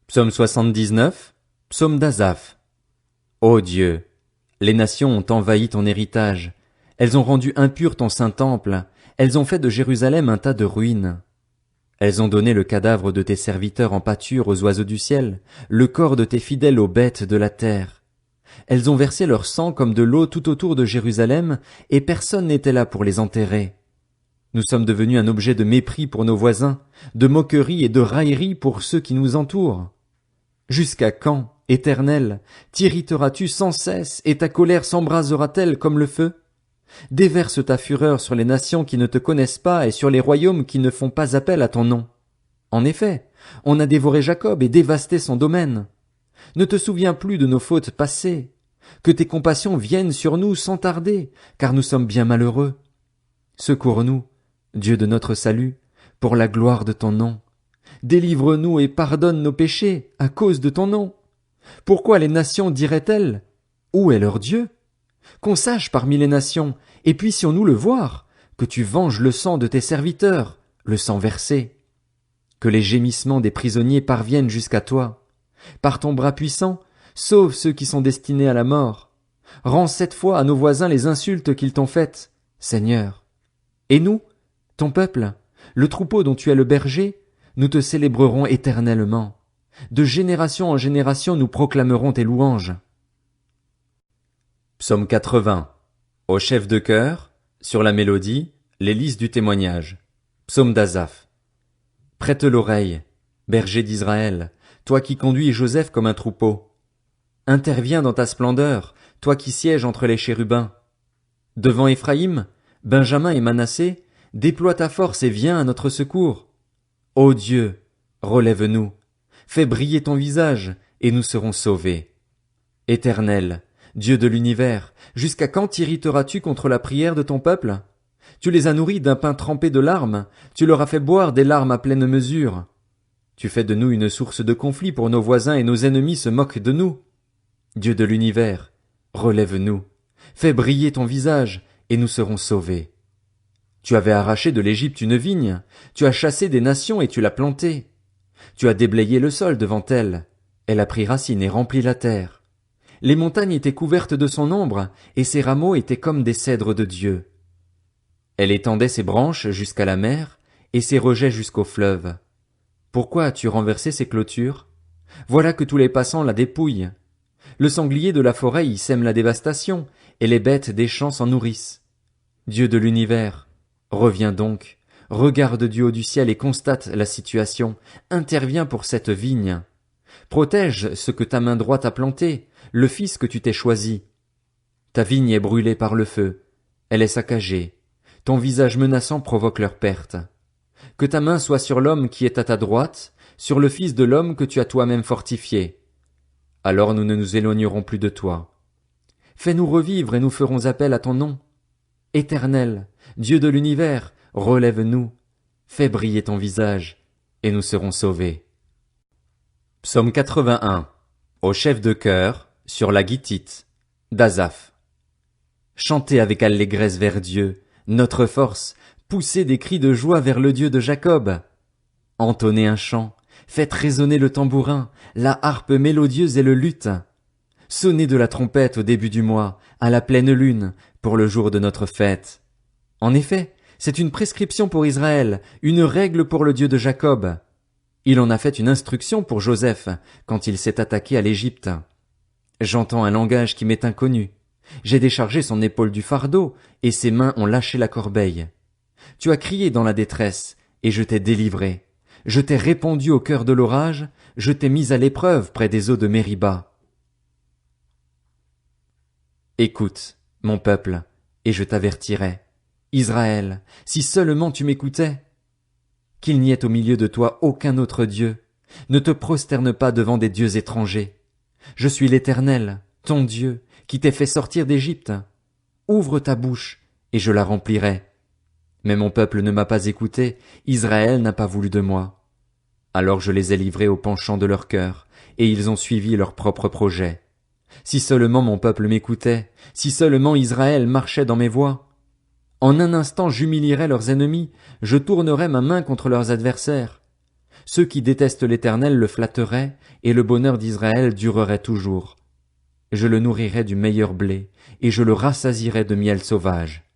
Psaume 79, psaume d'Asaph. Ô Dieu, les nations ont envahi ton héritage. Elles ont rendu impur ton saint temple. Elles ont fait de Jérusalem un tas de ruines. Elles ont donné le cadavre de tes serviteurs en pâture aux oiseaux du ciel, le corps de tes fidèles aux bêtes de la terre. Elles ont versé leur sang comme de l'eau tout autour de Jérusalem, et personne n'était là pour les enterrer. Nous sommes devenus un objet de mépris pour nos voisins, de moquerie et de raillerie pour ceux qui nous entourent. Jusqu'à quand, Éternel, t'irriteras-tu sans cesse, et ta colère s'embrasera-t-elle comme le feu? Déverse ta fureur sur les nations qui ne te connaissent pas et sur les royaumes qui ne font pas appel à ton nom. En effet, on a dévoré Jacob et dévasté son domaine. Ne te souviens plus de nos fautes passées. Que tes compassions viennent sur nous sans tarder, car nous sommes bien malheureux. Secours-nous, Dieu de notre salut, pour la gloire de ton nom. Délivre-nous et pardonne nos péchés à cause de ton nom. Pourquoi les nations diraient-elles: où est leur Dieu? Qu'on sache parmi les nations, et puissions-nous le voir, que tu venges le sang de tes serviteurs, le sang versé. Que les gémissements des prisonniers parviennent jusqu'à toi. Par ton bras puissant, sauve ceux qui sont destinés à la mort. Rends 7 fois à nos voisins les insultes qu'ils t'ont faites, Seigneur. Et nous, ton peuple, le troupeau dont tu es le berger, nous te célébrerons éternellement. De génération en génération nous proclamerons tes louanges. Psaume 80. Au chef de chœur, sur la mélodie, l'hélice du témoignage. Psaume d'Asaph. Prête l'oreille, berger d'Israël, toi qui conduis Joseph comme un troupeau. Interviens dans ta splendeur, toi qui sièges entre les chérubins. Devant Éphraïm, Benjamin et Manassé, déploie ta force et viens à notre secours. Ô Dieu, relève-nous, fais briller ton visage, et nous serons sauvés. Éternel, Dieu de l'univers, jusqu'à quand t'irriteras-tu contre la prière de ton peuple? Tu les as nourris d'un pain trempé de larmes, tu leur as fait boire des larmes à pleine mesure. Tu fais de nous une source de conflit pour nos voisins et nos ennemis se moquent de nous. Dieu de l'univers, relève-nous, fais briller ton visage, et nous serons sauvés. Tu avais arraché de l'Égypte une vigne, tu as chassé des nations et tu l'as plantée. Tu as déblayé le sol devant elle, elle a pris racine et rempli la terre. Les montagnes étaient couvertes de son ombre, et ses rameaux étaient comme des cèdres de Dieu. Elle étendait ses branches jusqu'à la mer, et ses rejets jusqu'au fleuve. Pourquoi as-tu renversé ses clôtures? Voilà que tous les passants la dépouillent. Le sanglier de la forêt y sème la dévastation, et les bêtes des champs s'en nourrissent. Dieu de l'univers, reviens donc, regarde du haut du ciel et constate la situation, interviens pour cette vigne. Protège ce que ta main droite a planté, le fils que tu t'es choisi. Ta vigne est brûlée par le feu, elle est saccagée, ton visage menaçant provoque leur perte. Que ta main soit sur l'homme qui est à ta droite, sur le fils de l'homme que tu as toi-même fortifié. Alors nous ne nous éloignerons plus de toi. Fais-nous revivre et nous ferons appel à ton nom. Éternel, Dieu de l'univers, relève-nous, fais briller ton visage, et nous serons sauvés. Psaume 81. Au chef de chœur, sur la guitite, d'Asaph. Chantez avec allégresse vers Dieu, notre force, poussez des cris de joie vers le Dieu de Jacob. Entonnez un chant, faites résonner le tambourin, la harpe mélodieuse et le luth. Sonnez de la trompette au début du mois, à la pleine lune, pour le jour de notre fête. En effet, c'est une prescription pour Israël, une règle pour le Dieu de Jacob. Il en a fait une instruction pour Joseph, quand il s'est attaqué à l'Égypte. J'entends un langage qui m'est inconnu. J'ai déchargé son épaule du fardeau, et ses mains ont lâché la corbeille. Tu as crié dans la détresse, et je t'ai délivré. Je t'ai répondu au cœur de l'orage, je t'ai mis à l'épreuve près des eaux de Mériba. Écoute, mon peuple, et je t'avertirai. Israël, si seulement tu m'écoutais. Qu'il n'y ait au milieu de toi aucun autre Dieu. Ne te prosterne pas devant des dieux étrangers. Je suis l'Éternel, ton Dieu, qui t'ai fait sortir d'Égypte. Ouvre ta bouche, et je la remplirai. Mais mon peuple ne m'a pas écouté, Israël n'a pas voulu de moi. Alors je les ai livrés au penchant de leur cœur, et ils ont suivi leurs propres projets. Si seulement mon peuple m'écoutait, si seulement Israël marchait dans mes voies. En un instant j'humilierais leurs ennemis, je tournerais ma main contre leurs adversaires. Ceux qui détestent l'Éternel le flatteraient, et le bonheur d'Israël durerait toujours. Je le nourrirai du meilleur blé, et je le rassasierai de miel sauvage.